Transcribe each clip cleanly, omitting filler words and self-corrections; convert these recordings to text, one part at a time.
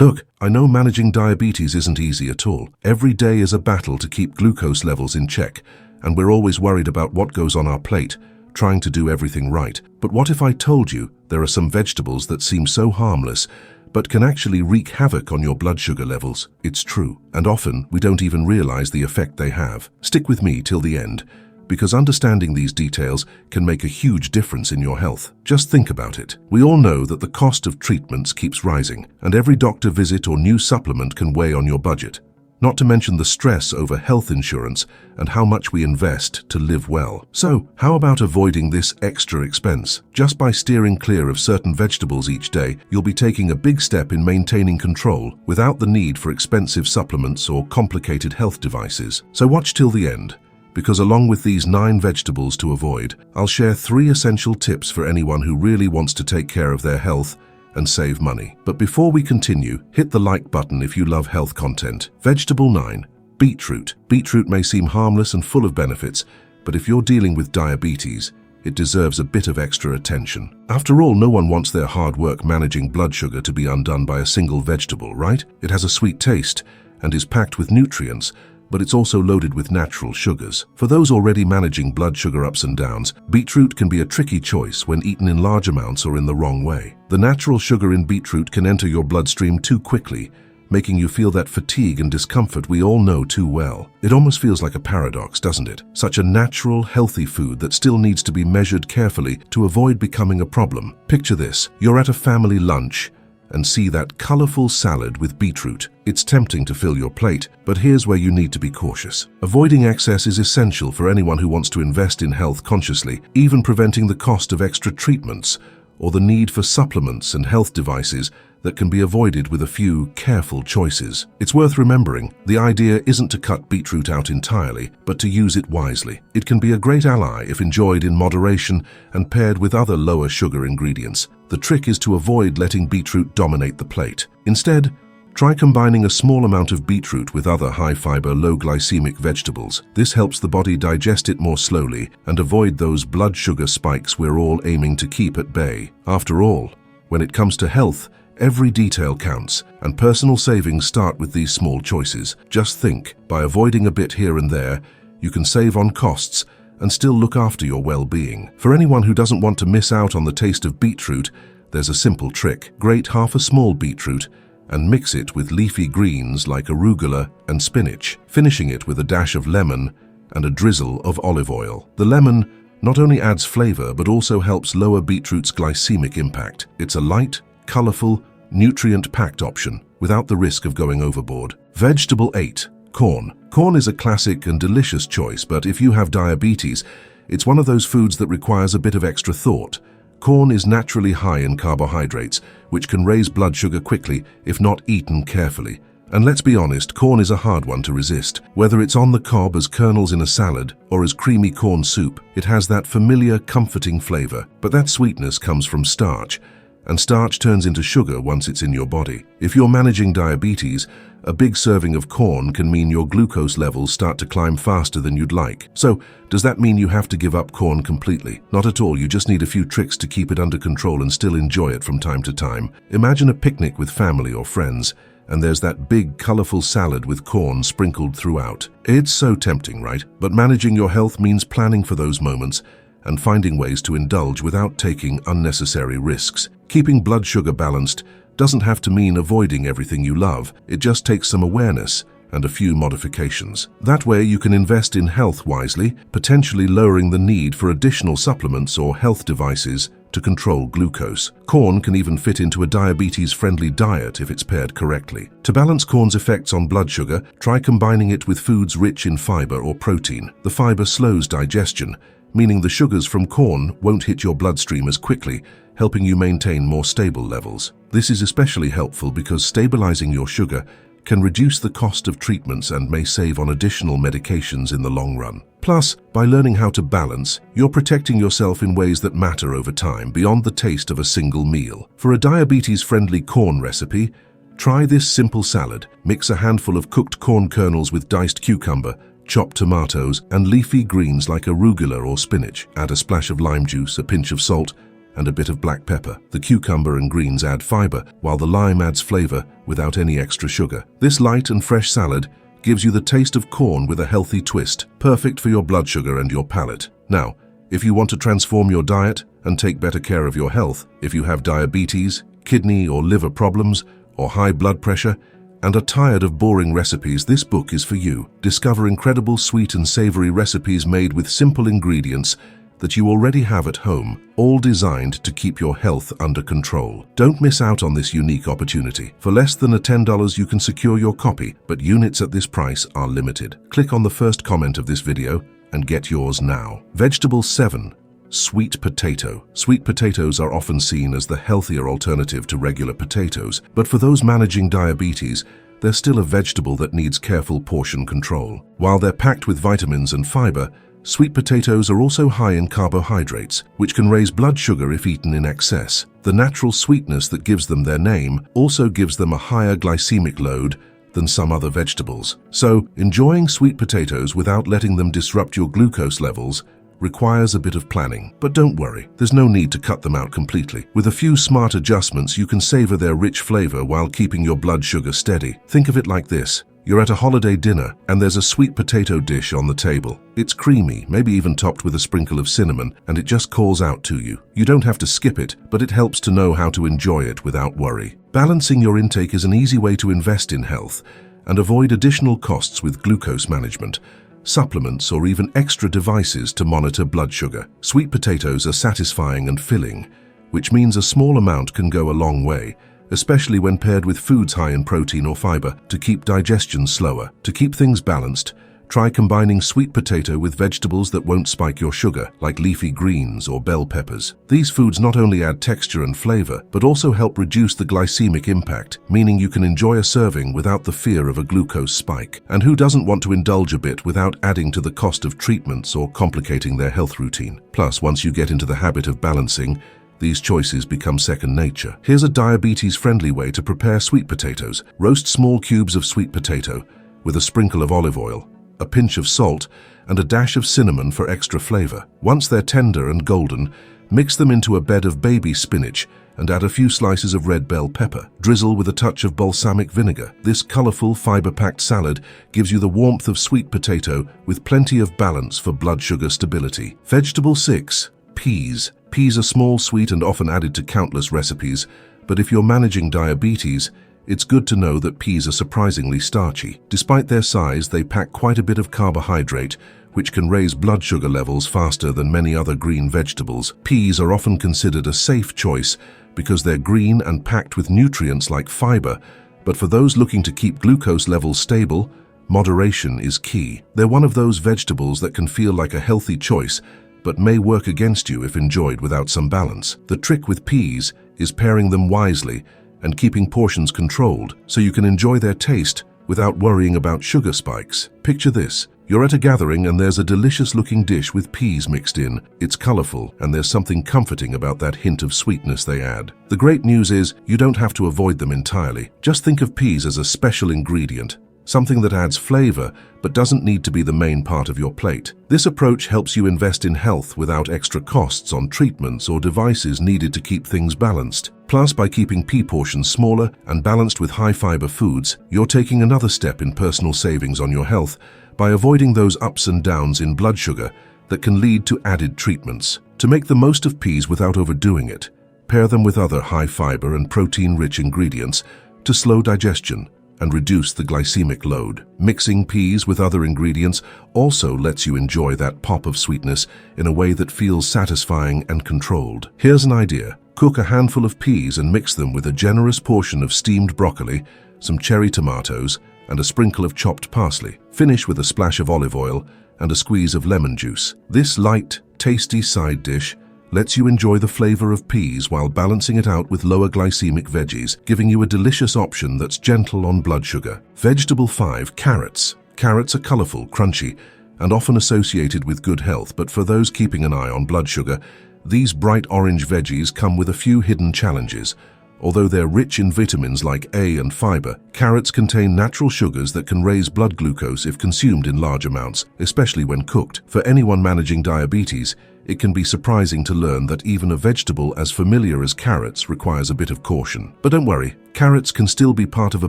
Look, I know managing diabetes isn't easy at all. Every day is a battle to keep glucose levels in check, and we're always worried about what goes on our plate, trying to do everything right. But what if I told you there are some vegetables that seem so harmless, but can actually wreak havoc on your blood sugar levels? It's true, and often we don't even realize the effect they have. Stick with me till the end, because understanding these details can make a huge difference in your health. Just think about it. We all know that the cost of treatments keeps rising, and every doctor visit or new supplement can weigh on your budget. Not to mention the stress over health insurance and how much we invest to live well. So, how about avoiding this extra expense? Just by steering clear of certain vegetables each day, you'll be taking a big step in maintaining control without the need for expensive supplements or complicated health devices. So watch till the end, because along with these 9 vegetables to avoid, I'll share 3 essential tips for anyone who really wants to take care of their health and save money. But before we continue, hit the like button if you love health content. Vegetable 9. Beetroot. Beetroot may seem harmless and full of benefits, but if you're dealing with diabetes, it deserves a bit of extra attention. After all, no one wants their hard work managing blood sugar to be undone by a single vegetable, right? It has a sweet taste and is packed with nutrients, but it's also loaded with natural sugars. For those already managing blood sugar ups and downs, beetroot can be a tricky choice when eaten in large amounts or in the wrong way. The natural sugar in beetroot can enter your bloodstream too quickly, making you feel that fatigue and discomfort we all know too well. It almost feels like a paradox, doesn't it? Such a natural, healthy food that still needs to be measured carefully to avoid becoming a problem. Picture this: you're at a family lunch and see that colorful salad with beetroot. It's tempting to fill your plate, but here's where you need to be cautious. Avoiding excess is essential for anyone who wants to invest in health consciously, even preventing the cost of extra treatments or the need for supplements and health devices that can be avoided with a few careful choices. It's worth remembering, the idea isn't to cut beetroot out entirely, but to use it wisely. It can be a great ally if enjoyed in moderation and paired with other lower sugar ingredients. The trick is to avoid letting beetroot dominate the plate. Instead, try combining a small amount of beetroot with other high-fiber, low-glycemic vegetables. This helps the body digest it more slowly and avoid those blood sugar spikes we're all aiming to keep at bay. After all, when it comes to health, every detail counts, and personal savings start with these small choices. Just think, by avoiding a bit here and there, you can save on costs and still look after your well-being. For anyone who doesn't want to miss out on the taste of beetroot, there's a simple trick. Grate half a small beetroot and mix it with leafy greens like arugula and spinach, finishing it with a dash of lemon and a drizzle of olive oil. The lemon not only adds flavor but also helps lower beetroot's glycemic impact. It's a light, colorful, nutrient-packed option without the risk of going overboard. Vegetable 8. Corn. Corn is a classic and delicious choice, but if you have diabetes, it's one of those foods that requires a bit of extra thought. Corn is naturally high in carbohydrates, which can raise blood sugar quickly if not eaten carefully. And let's be honest, corn is a hard one to resist. Whether it's on the cob as kernels in a salad or as creamy corn soup, it has that familiar, comforting flavor. But that sweetness comes from starch, and starch turns into sugar once it's in your body. If you're managing diabetes, a big serving of corn can mean your glucose levels start to climb faster than you'd like. So, does that mean you have to give up corn completely? Not at all. You just need a few tricks to keep it under control and still enjoy it from time to time. Imagine a picnic with family or friends, and there's that big, colorful salad with corn sprinkled throughout. It's so tempting, right? But managing your health means planning for those moments and finding ways to indulge without taking unnecessary risks. Keeping blood sugar balanced doesn't have to mean avoiding everything you love. It just takes some awareness and a few modifications. That way you can invest in health wisely, potentially lowering the need for additional supplements or health devices to control glucose. Corn can even fit into a diabetes-friendly diet if it's paired correctly. To balance corn's effects on blood sugar, try combining it with foods rich in fiber or protein. The fiber slows digestion, meaning the sugars from corn won't hit your bloodstream as quickly, helping you maintain more stable levels. This is especially helpful because stabilizing your sugar can reduce the cost of treatments and may save on additional medications in the long run. Plus, by learning how to balance, you're protecting yourself in ways that matter over time, beyond the taste of a single meal. For a diabetes-friendly corn recipe, try this simple salad. Mix a handful of cooked corn kernels with diced cucumber, chopped tomatoes, and leafy greens like arugula or spinach. Add a splash of lime juice, a pinch of salt, and a bit of black pepper. The cucumber and greens add fiber, while the lime adds flavor without any extra sugar. This light and fresh salad gives you the taste of corn with a healthy twist, perfect for your blood sugar and your palate. Now, if you want to transform your diet and take better care of your health, if you have diabetes, kidney or liver problems, or high blood pressure, and are tired of boring recipes, this book is for you. Discover incredible sweet and savory recipes made with simple ingredients that you already have at home, all designed to keep your health under control. Don't miss out on this unique opportunity. For less than $10 you can secure your copy, but units at this price are limited. Click on the first comment of this video and get yours now. Vegetable 7. Sweet potato. Sweet potatoes are often seen as the healthier alternative to regular potatoes, but for those managing diabetes, they're still a vegetable that needs careful portion control. While they're packed with vitamins and fiber, sweet potatoes are also high in carbohydrates, which can raise blood sugar if eaten in excess. The natural sweetness that gives them their name also gives them a higher glycemic load than some other vegetables. So, enjoying sweet potatoes without letting them disrupt your glucose levels requires a bit of planning. But don't worry, there's no need to cut them out completely. With a few smart adjustments, you can savor their rich flavor while keeping your blood sugar steady. Think of it like this. You're at a holiday dinner and there's a sweet potato dish on the table. It's creamy, maybe even topped with a sprinkle of cinnamon, and it just calls out to you. You don't have to skip it, but it helps to know how to enjoy it without worry. Balancing your intake is an easy way to invest in health and avoid additional costs with glucose management, supplements, or even extra devices to monitor blood sugar. Sweet potatoes are satisfying and filling, which means a small amount can go a long way, especially when paired with foods high in protein or fiber to keep digestion slower. To keep things balanced, try combining sweet potato with vegetables that won't spike your sugar, like leafy greens or bell peppers. These foods not only add texture and flavor, but also help reduce the glycemic impact, meaning you can enjoy a serving without the fear of a glucose spike. And who doesn't want to indulge a bit without adding to the cost of treatments or complicating their health routine? Plus, once you get into the habit of balancing, these choices become second nature. Here's a diabetes-friendly way to prepare sweet potatoes. Roast small cubes of sweet potato with a sprinkle of olive oil, a pinch of salt, and a dash of cinnamon for extra flavor. Once they're tender and golden, mix them into a bed of baby spinach and add a few slices of red bell pepper. Drizzle with a touch of balsamic vinegar. This colorful, fiber-packed salad gives you the warmth of sweet potato with plenty of balance for blood sugar stability. Vegetable 6. Peas. Peas are small, sweet, and often added to countless recipes, but if you're managing diabetes, it's good to know that peas are surprisingly starchy. Despite their size, they pack quite a bit of carbohydrate, which can raise blood sugar levels faster than many other green vegetables. Peas are often considered a safe choice because they're green and packed with nutrients like fiber, but for those looking to keep glucose levels stable, moderation is key. They're one of those vegetables that can feel like a healthy choice, but may work against you if enjoyed without some balance. The trick with peas is pairing them wisely and keeping portions controlled so you can enjoy their taste without worrying about sugar spikes. Picture this. You're at a gathering and there's a delicious-looking dish with peas mixed in. It's colorful, and there's something comforting about that hint of sweetness they add. The great news is you don't have to avoid them entirely. Just think of peas as a special ingredient, something that adds flavor but doesn't need to be the main part of your plate. This approach helps you invest in health without extra costs on treatments or devices needed to keep things balanced. Plus, by keeping pea portions smaller and balanced with high-fiber foods, you're taking another step in personal savings on your health by avoiding those ups and downs in blood sugar that can lead to added treatments. To make the most of peas without overdoing it, pair them with other high-fiber and protein-rich ingredients to slow digestion and reduce the glycemic load. Mixing peas with other ingredients also lets you enjoy that pop of sweetness in a way that feels satisfying and controlled. Here's an idea. Cook a handful of peas and mix them with a generous portion of steamed broccoli, some cherry tomatoes, and a sprinkle of chopped parsley. Finish with a splash of olive oil and a squeeze of lemon juice. This light, tasty side dish lets you enjoy the flavor of peas while balancing it out with lower glycemic veggies, giving you a delicious option that's gentle on blood sugar. Vegetable 5. Carrots. Carrots are colorful, crunchy, and often associated with good health, but for those keeping an eye on blood sugar, these bright orange veggies come with a few hidden challenges. Although they're rich in vitamins like A and fiber, carrots contain natural sugars that can raise blood glucose if consumed in large amounts, especially when cooked. For anyone managing diabetes, it can be surprising to learn that even a vegetable as familiar as carrots requires a bit of caution. But don't worry, carrots can still be part of a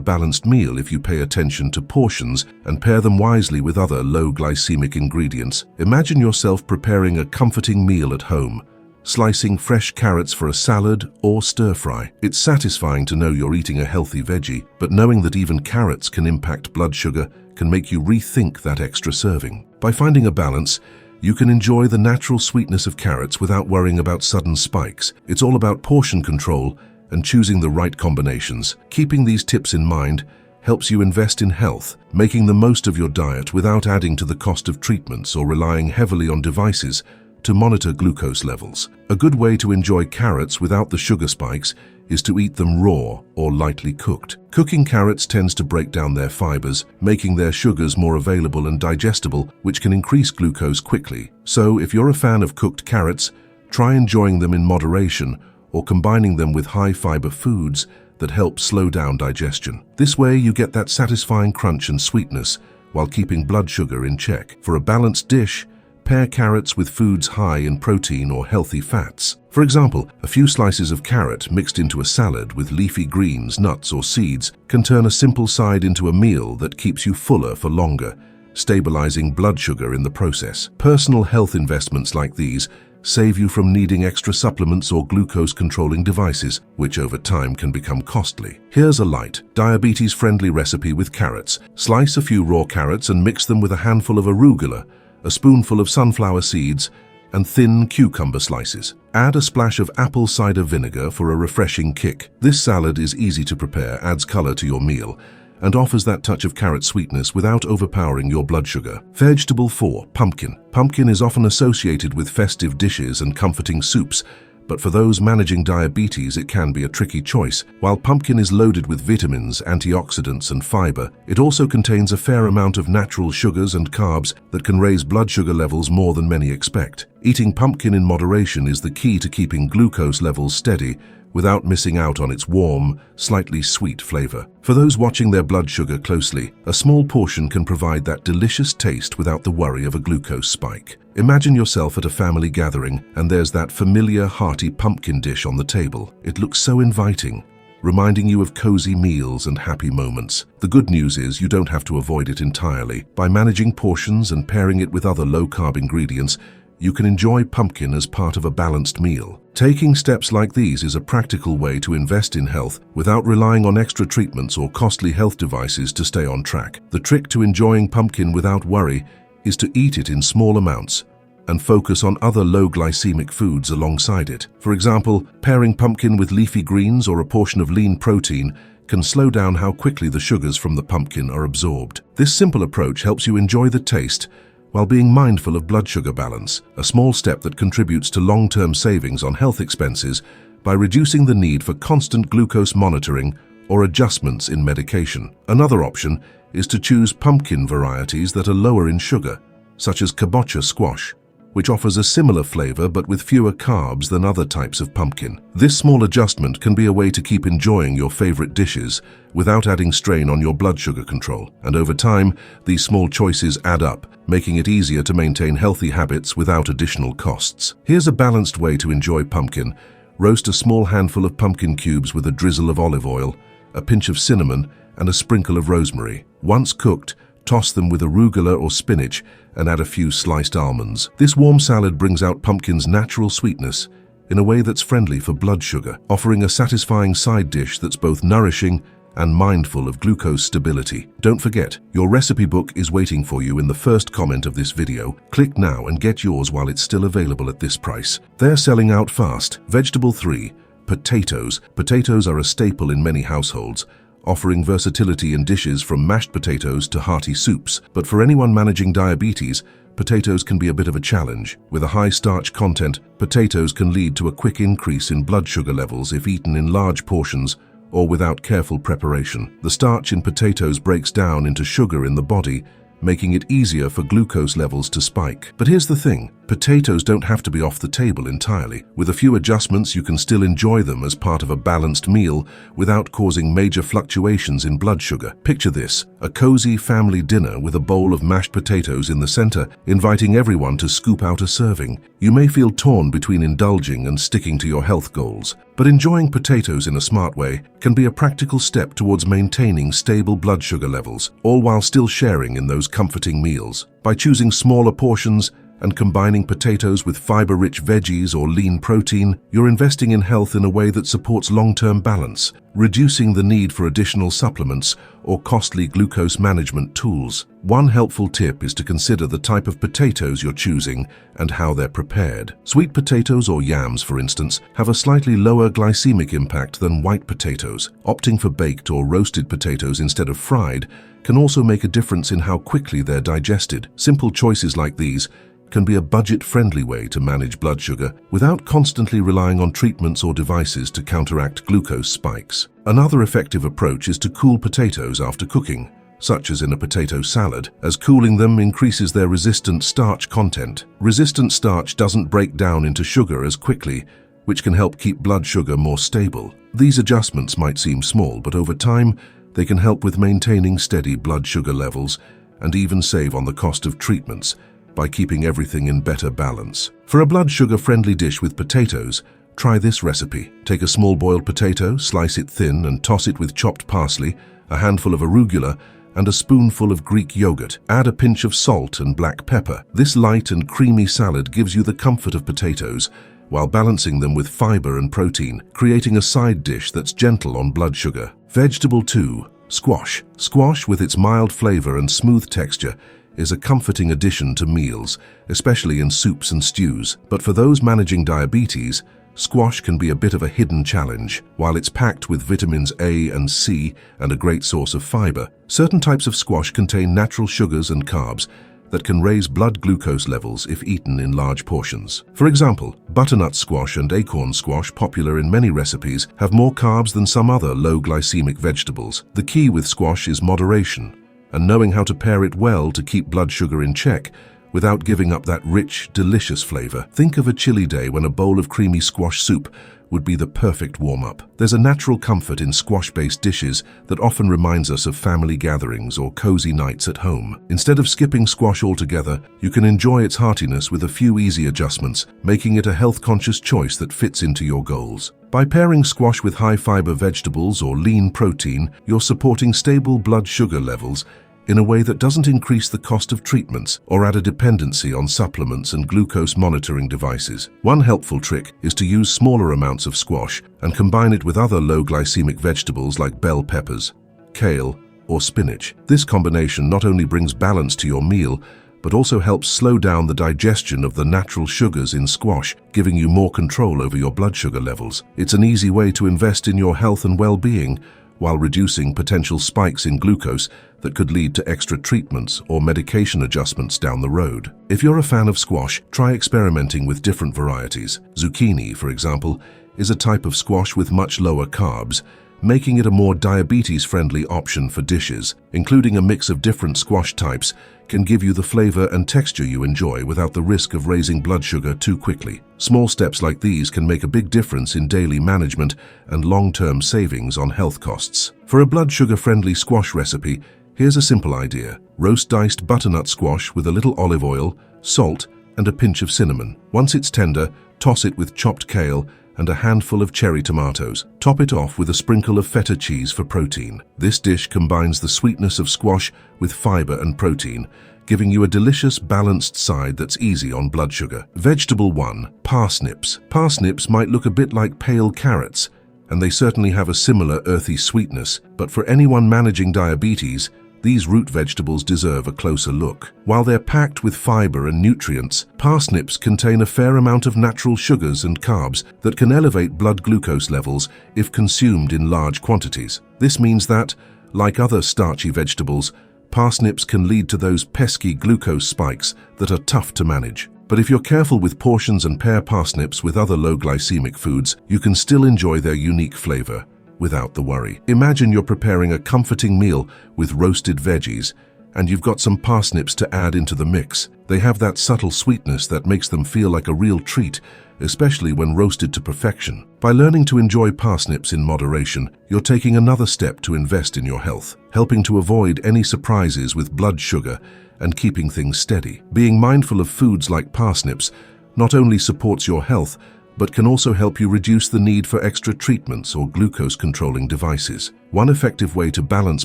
balanced meal if you pay attention to portions and pair them wisely with other low glycemic ingredients. Imagine yourself preparing a comforting meal at home, slicing fresh carrots for a salad or stir-fry. It's satisfying to know you're eating a healthy veggie, but knowing that even carrots can impact blood sugar can make you rethink that extra serving. By finding a balance, you can enjoy the natural sweetness of carrots without worrying about sudden spikes. It's all about portion control and choosing the right combinations. Keeping these tips in mind helps you invest in health, making the most of your diet without adding to the cost of treatments or relying heavily on devices to monitor glucose levels. A good way to enjoy carrots without the sugar spikes is to eat them raw or lightly cooked. Cooking carrots tends to break down their fibers, making their sugars more available and digestible, which can increase glucose quickly. So if you're a fan of cooked carrots, try enjoying them in moderation or combining them with high-fiber foods that help slow down digestion. This way you get that satisfying crunch and sweetness while keeping blood sugar in check. For a balanced dish, pair carrots with foods high in protein or healthy fats. For example, a few slices of carrot mixed into a salad with leafy greens, nuts, or seeds can turn a simple side into a meal that keeps you fuller for longer, stabilizing blood sugar in the process. Personal health investments like these save you from needing extra supplements or glucose-controlling devices, which over time can become costly. Here's a light, diabetes-friendly recipe with carrots. Slice a few raw carrots and mix them with a handful of arugula, a spoonful of sunflower seeds, and thin cucumber slices. Add a splash of apple cider vinegar for a refreshing kick. This salad is easy to prepare, adds color to your meal, and offers that touch of carrot sweetness without overpowering your blood sugar. Vegetable 4. Pumpkin. Pumpkin is often associated with festive dishes and comforting soups, but for those managing diabetes, it can be a tricky choice. While pumpkin is loaded with vitamins, antioxidants, and fiber, it also contains a fair amount of natural sugars and carbs that can raise blood sugar levels more than many expect. Eating pumpkin in moderation is the key to keeping glucose levels steady without missing out on its warm, slightly sweet flavor. For those watching their blood sugar closely, a small portion can provide that delicious taste without the worry of a glucose spike. Imagine yourself at a family gathering, and there's that familiar, hearty pumpkin dish on the table. It looks so inviting, reminding you of cozy meals and happy moments. The good news is you don't have to avoid it entirely. By managing portions and pairing it with other low-carb ingredients, you can enjoy pumpkin as part of a balanced meal. Taking steps like these is a practical way to invest in health without relying on extra treatments or costly health devices to stay on track. The trick to enjoying pumpkin without worry is to eat it in small amounts and focus on other low glycemic foods alongside it. For example, pairing pumpkin with leafy greens or a portion of lean protein can slow down how quickly the sugars from the pumpkin are absorbed. This simple approach helps you enjoy the taste while being mindful of blood sugar balance, a small step that contributes to long-term savings on health expenses by reducing the need for constant glucose monitoring or adjustments in medication. Another option is to choose pumpkin varieties that are lower in sugar, such as kabocha squash, which offers a similar flavor but with fewer carbs than other types of pumpkin. This small adjustment can be a way to keep enjoying your favorite dishes without adding strain on your blood sugar control. And over time, these small choices add up, making it easier to maintain healthy habits without additional costs. Here's a balanced way to enjoy pumpkin. Roast a small handful of pumpkin cubes with a drizzle of olive oil, a pinch of cinnamon, and a sprinkle of rosemary. Once cooked, toss them with arugula or spinach and add a few sliced almonds. This warm salad brings out pumpkin's natural sweetness in a way that's friendly for blood sugar, offering a satisfying side dish that's both nourishing and mindful of glucose stability. Don't forget, your recipe book is waiting for you in the first comment of this video. Click now and get yours while it's still available at this price. They're selling out fast. Vegetable 3. Potatoes. Potatoes are a staple in many households, offering versatility in dishes from mashed potatoes to hearty soups. But for anyone managing diabetes, potatoes can be a bit of a challenge. With a high starch content, potatoes can lead to a quick increase in blood sugar levels if eaten in large portions or without careful preparation. The starch in potatoes breaks down into sugar in the body, making it easier for glucose levels to spike. But here's the thing, potatoes don't have to be off the table entirely. With a few adjustments, you can still enjoy them as part of a balanced meal without causing major fluctuations in blood sugar. Picture this, a cozy family dinner with a bowl of mashed potatoes in the center, inviting everyone to scoop out a serving. You may feel torn between indulging and sticking to your health goals, but enjoying potatoes in a smart way can be a practical step towards maintaining stable blood sugar levels, all while still sharing in those comforting meals. By choosing smaller portions and combining potatoes with fiber-rich veggies or lean protein, you're investing in health in a way that supports long-term balance, reducing the need for additional supplements or costly glucose management tools. One helpful tip is to consider the type of potatoes you're choosing and how they're prepared. Sweet potatoes or yams, for instance, have a slightly lower glycemic impact than white potatoes. Opting for baked or roasted potatoes instead of fried can also make a difference in how quickly they're digested. Simple choices like these can be a budget-friendly way to manage blood sugar without constantly relying on treatments or devices to counteract glucose spikes. Another effective approach is to cool potatoes after cooking, such as in a potato salad, as cooling them increases their resistant starch content. Resistant starch doesn't break down into sugar as quickly, which can help keep blood sugar more stable. These adjustments might seem small, but over time, they can help with maintaining steady blood sugar levels and even save on the cost of treatments by keeping everything in better balance. For a blood sugar-friendly dish with potatoes, try this recipe. Take a small boiled potato, slice it thin and toss it with chopped parsley, a handful of arugula, and a spoonful of Greek yogurt. Add a pinch of salt and black pepper. This light and creamy salad gives you the comfort of potatoes while balancing them with fiber and protein, creating a side dish that's gentle on blood sugar. Vegetable 2. Squash. Squash, with its mild flavor and smooth texture, is a comforting addition to meals, especially in soups and stews. But for those managing diabetes, squash can be a bit of a hidden challenge. While it's packed with vitamins A and C and a great source of fiber, certain types of squash contain natural sugars and carbs that can raise blood glucose levels if eaten in large portions. For example, butternut squash and acorn squash, popular in many recipes, have more carbs than some other low glycemic vegetables. The key with squash is moderation and knowing how to pair it well to keep blood sugar in check without giving up that rich, delicious flavor. Think of a chilly day when a bowl of creamy squash soup would be the perfect warm-up. There's a natural comfort in squash-based dishes that often reminds us of family gatherings or cozy nights at home. Instead of skipping squash altogether, you can enjoy its heartiness with a few easy adjustments, making it a health-conscious choice that fits into your goals. By pairing squash with high-fiber vegetables or lean protein, you're supporting stable blood sugar levels in a way that doesn't increase the cost of treatments or add a dependency on supplements and glucose monitoring devices. One helpful trick is to use smaller amounts of squash and combine it with other low glycemic vegetables like bell peppers, kale, or spinach. This combination not only brings balance to your meal, but also helps slow down the digestion of the natural sugars in squash, giving you more control over your blood sugar levels. It's an easy way to invest in your health and well-being, while reducing potential spikes in glucose that could lead to extra treatments or medication adjustments down the road. If you're a fan of squash, try experimenting with different varieties. Zucchini, for example, is a type of squash with much lower carbs, making it a more diabetes-friendly option for dishes. Including a mix of different squash types can give you the flavor and texture you enjoy without the risk of raising blood sugar too quickly. Small steps like these can make a big difference in daily management and long-term savings on health costs. For a blood sugar-friendly squash recipe, here's a simple idea. Roast diced butternut squash with a little olive oil, salt, and a pinch of cinnamon. Once it's tender, toss it with chopped kale and a handful of cherry tomatoes. Top it off with a sprinkle of feta cheese for protein. This dish combines the sweetness of squash with fiber and protein, giving you a delicious, balanced side that's easy on blood sugar. Vegetable 1. Parsnips. Parsnips might look a bit like pale carrots, and they certainly have a similar earthy sweetness, but for anyone managing diabetes, these root vegetables deserve a closer look. While they're packed with fiber and nutrients, parsnips contain a fair amount of natural sugars and carbs that can elevate blood glucose levels if consumed in large quantities. This means that, like other starchy vegetables, parsnips can lead to those pesky glucose spikes that are tough to manage. But if you're careful with portions and pair parsnips with other low glycemic foods, you can still enjoy their unique flavor without the worry. Imagine you're preparing a comforting meal with roasted veggies, and you've got some parsnips to add into the mix. They have that subtle sweetness that makes them feel like a real treat, especially when roasted to perfection. By learning to enjoy parsnips in moderation, you're taking another step to invest in your health, helping to avoid any surprises with blood sugar and keeping things steady. Being mindful of foods like parsnips not only supports your health, but can also help you reduce the need for extra treatments or glucose-controlling devices. One effective way to balance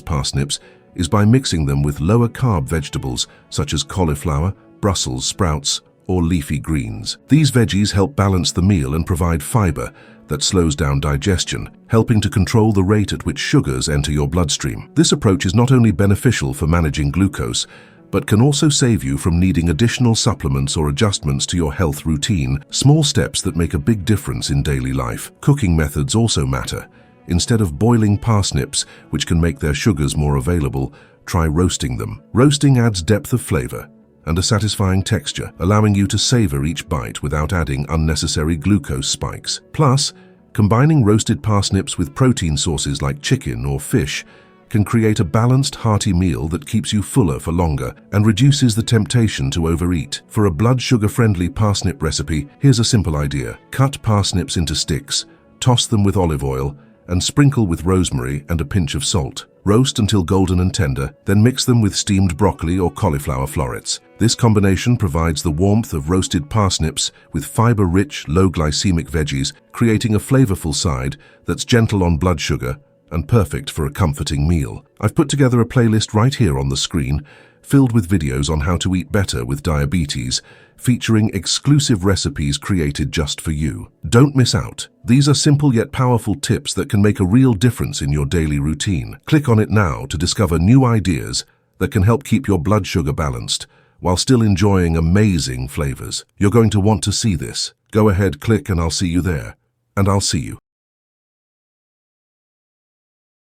parsnips is by mixing them with lower-carb vegetables such as cauliflower, Brussels sprouts, or leafy greens. These veggies help balance the meal and provide fiber that slows down digestion, helping to control the rate at which sugars enter your bloodstream. This approach is not only beneficial for managing glucose, but can also save you from needing additional supplements or adjustments to your health routine. Small steps that make a big difference in daily life. Cooking methods also matter. Instead of boiling parsnips, which can make their sugars more available, try roasting them. Roasting adds depth of flavor and a satisfying texture, allowing you to savor each bite without adding unnecessary glucose spikes. Plus, combining roasted parsnips with protein sources like chicken or fish can create a balanced, hearty meal that keeps you fuller for longer and reduces the temptation to overeat. For a blood sugar-friendly parsnip recipe, here's a simple idea. Cut parsnips into sticks, toss them with olive oil, and sprinkle with rosemary and a pinch of salt. Roast until golden and tender, then mix them with steamed broccoli or cauliflower florets. This combination provides the warmth of roasted parsnips with fiber-rich, low-glycemic veggies, creating a flavorful side that's gentle on blood sugar and perfect for a comforting meal. I've put together a playlist right here on the screen, filled with videos on how to eat better with diabetes, featuring exclusive recipes created just for you. Don't miss out. These are simple yet powerful tips that can make a real difference in your daily routine. Click on it now to discover new ideas that can help keep your blood sugar balanced while still enjoying amazing flavors. You're going to want to see this. Go ahead, click, and I'll see you there. And I'll see you.